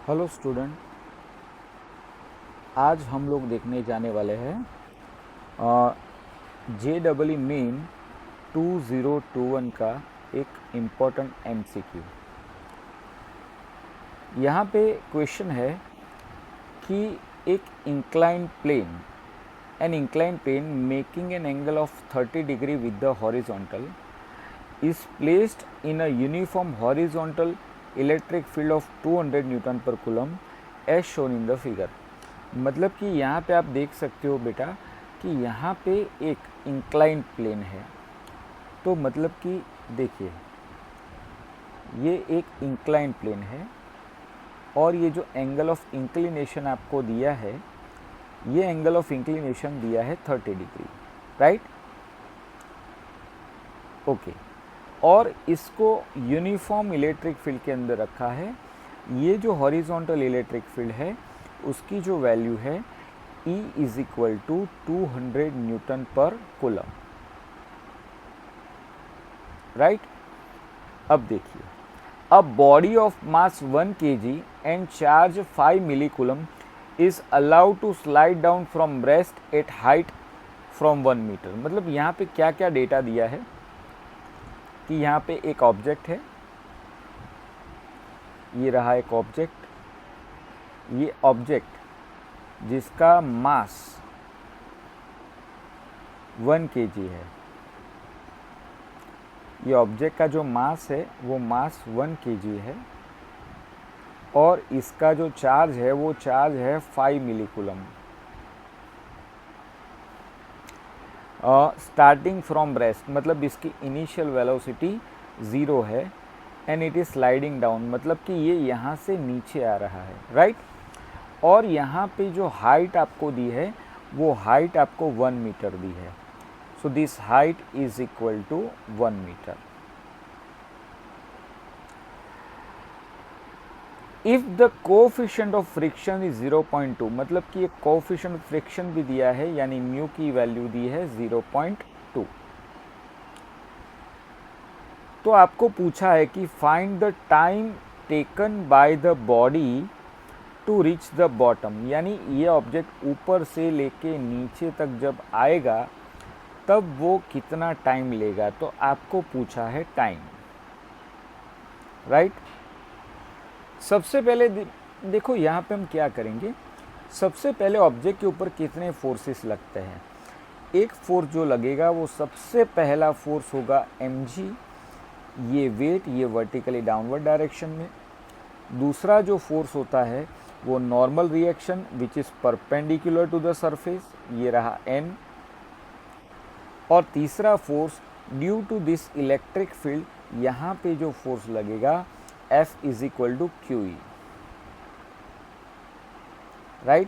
Hello student, आज हम लोग देखने जाने वाले हैं JEE मेन 2021 का एक इम्पोर्टेंट MCQ। यहाँ पे क्वेश्चन है कि एक an inclined plane making an angle of 30 degree with the horizontal is placed in a uniform horizontal electric field of 200 Newton per coulomb as shown in the figure। मतलब कि यहाँ पे आप देख सकते हो बेटा कि यहाँ पे एक इंक्लाइन प्लेन है। तो मतलब कि देखिए ये एक इंक्लाइन प्लेन है और ये जो एंगल ऑफ इंक्लिनेशन आपको दिया है, ये एंगल ऑफ इंक्लिनेशन दिया है 30 डिग्री, राइट? ओके। और इसको यूनिफॉर्म इलेक्ट्रिक फील्ड के अंदर रखा है। ये जो हॉरिजॉन्टल इलेक्ट्रिक फील्ड है उसकी जो वैल्यू है E is equal to 200 newton per coulomb, right? अब देखिए, a body of mass 1 kg and charge 5 milli coulomb is allowed to slide down from rest at height from 1 metre. मतलब यहाँ पे क्या क्या डेटा दिया है कि यहाँ पे एक ऑब्जेक्ट है, ये रहा एक ऑब्जेक्ट, ये ऑब्जेक्ट जिसका मास 1 kg है, ये ऑब्जेक्ट का जो मास है वो मास 1 kg है और इसका जो चार्ज है वो चार्ज है 5 milli coulomb. Starting from rest मतलब इसकी इनिशियल वेलोसिटी 0 है and it is sliding down मतलब कि ये यहाँ से नीचे आ रहा है, राइट? और यहाँ पे जो हाइट आपको दी है वो हाइट आपको 1 मीटर दी है। So this height is equal to 1 metre. If the coefficient of friction is 0.2 मतलब कि एक कोएफिशिएंट ऑफ फ्रिक्शन भी दिया है, यानी म्यू की वैल्यू दी है 0.2। तो आपको पूछा है कि find the time taken by the body to reach the bottom, यानी ये ऑब्जेक्ट ऊपर से लेके नीचे तक जब आएगा तब वो कितना टाइम लेगा। तो आपको पूछा है टाइम, राइट? सबसे पहले देखो यहाँ पे हम क्या करेंगे, सबसे पहले ऑब्जेक्ट के ऊपर कितने फोर्सेस लगते हैं। एक फोर्स जो लगेगा वो सबसे पहला फोर्स होगा mg, ये वेट, ये वर्टिकली डाउनवर्ड डायरेक्शन में। दूसरा जो फोर्स होता है वो normal reaction which is perpendicular to the surface, ये रहा n। और तीसरा force due to this electric field, यहाँ पे जो फोर्स लगेगा F is equal to QE, right?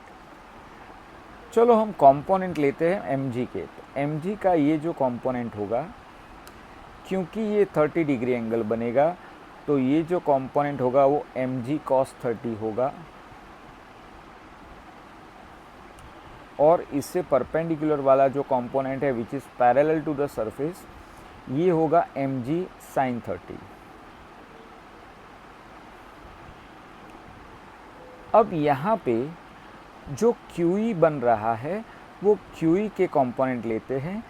चलो हम कंपोनेंट लेते हैं mg के। तो mg का ये जो कंपोनेंट होगा, क्योंकि ये 30 डिग्री एंगल बनेगा तो ये जो कंपोनेंट होगा वो mg cos 30 होगा और इससे परपेंडिकुलर वाला जो कंपोनेंट है which is parallel to the surface, ये होगा mg sin 30। अब यहाँ पे जो QE बन रहा है वो QE के कंपोनेंट लेते हैं।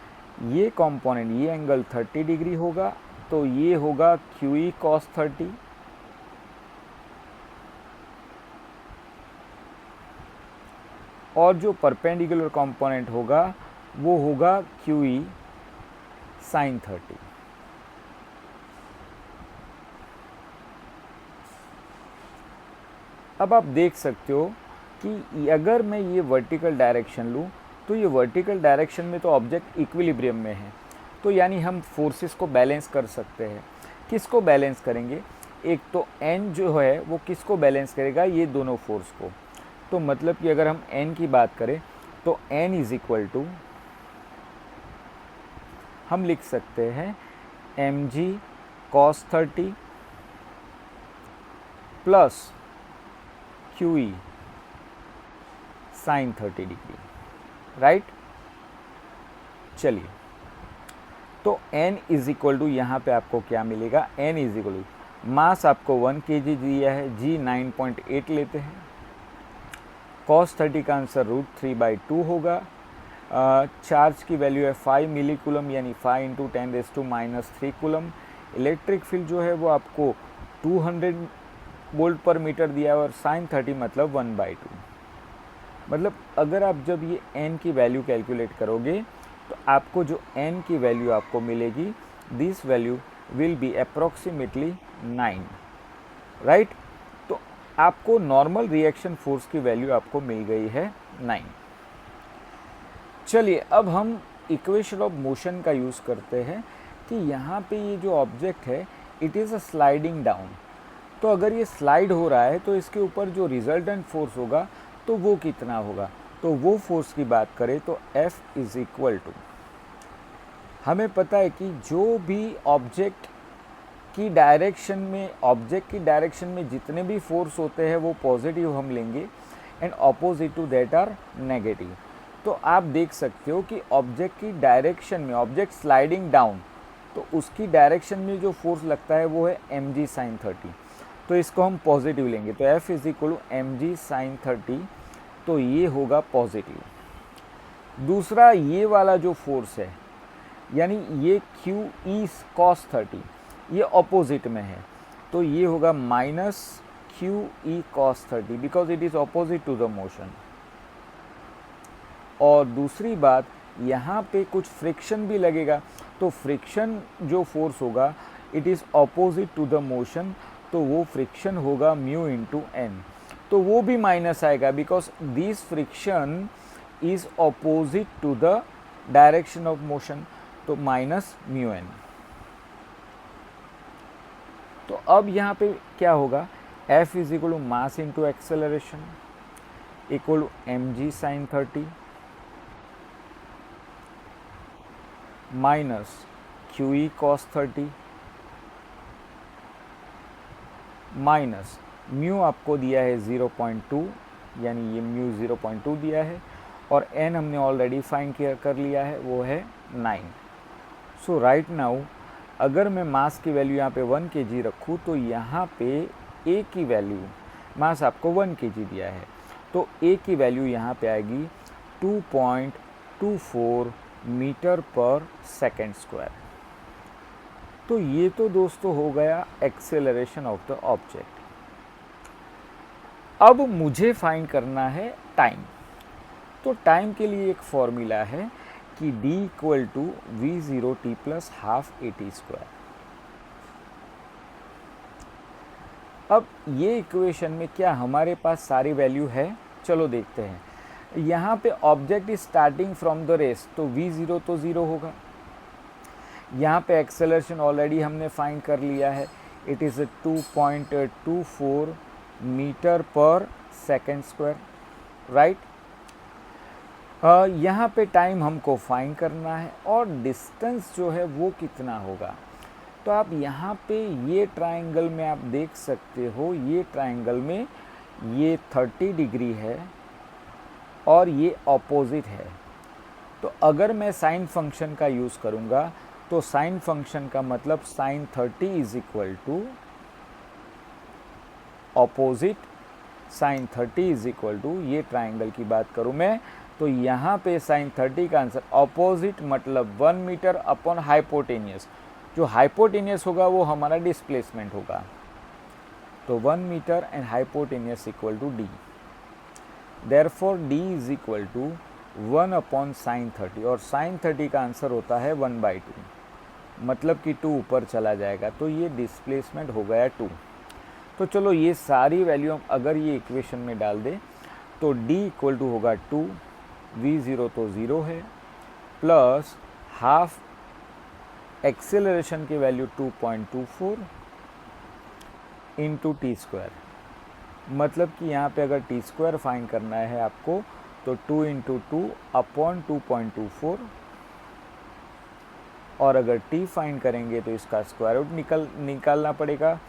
ये कंपोनेंट, ये एंगल 30 डिग्री होगा तो ये होगा QE cos 30 और जो परपेंडिकुलर कंपोनेंट होगा वो होगा QE sin 30। अब आप देख सकते हो कि अगर मैं ये वर्टिकल डायरेक्शन लूँ तो ये वर्टिकल डायरेक्शन में तो ऑब्जेक्ट इक्विलिब्रियम में है, तो यानी हम फोर्सेस को बैलेंस कर सकते हैं। किसको बैलेंस करेंगे? एक तो n जो है वो किसको बैलेंस करेगा? ये दोनों फोर्स को। तो मतलब कि अगर हम n की बात करें तो n इज इक्वल टू, हम लिख सकते हैं mg cos 30 plus QE sin 30 degree, right? चलिए, तो n इज इक्वल टू यहाँ पे आपको क्या मिलेगा? n is equal to mass आपको 1 kg दिया है, जी 9.8 लेते हैं। cos 30 का आंसर √3/2 होगा। चार्ज की वैल्यू है 5 मिली कूलम यानी 5 × 10⁻³ कूलम। इलेक्ट्रिक फील्ड जो है वो आपको 200 वोल्ट पर मीटर दिया है और sin 30 मतलब 1/2। मतलब अगर आप जब ये n की वैल्यू कैलकुलेट करोगे तो आपको जो n की वैल्यू आपको मिलेगी, this value will be approximately 9, right. तो आपको नॉर्मल रिएक्शन फोर्स की वैल्यू आपको मिल गई है 9। चलिए अब हम इक्वेशन ऑफ मोशन का यूज़ करते हैं कि यहाँ पे ये जो ऑब्जेक्ट है it is a sliding down. तो अगर ये स्लाइड हो रहा है तो इसके ऊपर जो रिजल्टेंट फोर्स होगा तो वो कितना होगा। तो वो फोर्स की बात करें तो F इज़ इक्वल टू, हमें पता है कि जो भी ऑब्जेक्ट की डायरेक्शन में जितने भी फोर्स होते हैं वो पॉजिटिव हम लेंगे and opposite to that are negative. तो आप देख सकते हो कि ऑब्जेक्ट की डायरेक्शन में, ऑब्जेक्ट स्लाइडिंग डाउन, तो उसकी डायरेक्शन में जो फोर्स लगता है वो है mg sin 30। तो इसको हम पॉजिटिव लेंगे तो F is equal to mg sin 30, तो ये होगा पॉजिटिव। दूसरा ये वाला जो फोर्स है यानी ये QE cos 30, ये ऑपोजिट में है तो ये होगा -QE cos 30 because it is opposite to the motion. और दूसरी बात, यहाँ पे कुछ फ्रिक्शन भी लगेगा तो फ्रिक्शन जो फोर्स होगा it is opposite to the motion, तो वो फ्रिक्शन होगा म्यू इंटू एन। तो वो भी माइनस आएगा because this friction is opposite to the direction of motion, तो माइनस म्यू एन। तो अब यहाँ पे क्या होगा, F is equal to mass into acceleration equal to mg sin 30 minus QE cos 30 minus mu आपको दिया है 0.2 यानी ये म्यू 0.2 दिया है और n हमने ऑलरेडी फाइंड कर लिया है वो है 9। सो राइट नाउ अगर मैं मास की वैल्यू यहाँ पे 1 kg रखूँ तो यहाँ पे a की वैल्यू, मास आपको 1 kg दिया है तो a की वैल्यू यहाँ पे आएगी 2.24 मीटर पर सेकेंड स्क्वायर। तो ये तो दोस्तों हो गया एक्सेलरेशन ऑफ द ऑब्जेक्ट। अब मुझे फाइंड करना है टाइम। तो टाइम के लिए एक फॉर्मूला है कि d equal to v0t plus half at²। अब ये इक्वेशन में क्या हमारे पास सारी वैल्यू है, चलो देखते हैं। यहाँ पे object is starting from the rest तो v0 तो 0 होगा। यहाँ पे एक्सेलरेशन ऑलरेडी हमने फाइंड कर लिया है, इट इज़ 2.24 मीटर पर सेकेंड स्क्वायर, राइट। यहाँ पे टाइम हमको फाइंड करना है और डिस्टेंस जो है वो कितना होगा। तो आप यहाँ पे ये ट्रायंगल में आप देख सकते हो, ये ट्रायंगल में ये 30 डिग्री है और ये ऑपोजिट है। तो अगर मैं साइन फंक्शन का यूज़ करूँगा तो साइन फंक्शन का मतलब sine 30 is equal to opposite sine 30 is equal to, ये ट्रायंगल की बात करूँ मैं तो यहाँ पे साइन 30 का आंसर ऑपोजिट मतलब 1 मीटर अपॉन हाइपोटेनियस, जो हाइपोटेनियस होगा वो हमारा डिस्प्लेसमेंट होगा। तो 1 metre and hypotenuse equal to d, therefore d is equal to 1 upon sine 30 और साइन 30 का आंसर होता है 1/2, मतलब कि 2 ऊपर चला जाएगा तो ये डिस्प्लेसमेंट हो गया 2। तो चलो ये सारी वैल्यू हम अगर ये इक्वेशन में डाल दें तो d इक्वल टू होगा 2, v0 तो 0 है, प्लस हाफ एक्सेलरेशन की वैल्यू 2.24 इंटू t², मतलब कि यहाँ पे अगर t² फाइंड करना है आपको तो 2 इंटू 2 अपॉन 2.24 और अगर t फाइंड करेंगे तो इसका स्क्वायर रूट निकालना पड़ेगा,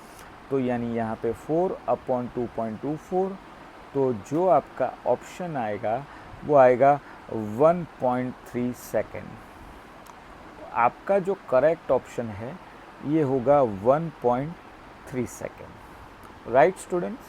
तो यानी यहाँ पे 4 अपॉन 2.24, तो जो आपका ऑप्शन आएगा वो आएगा 1.3 सेकेंड। तो आपका जो करेक्ट ऑप्शन है ये होगा 1.3 3 seconds. Right, students?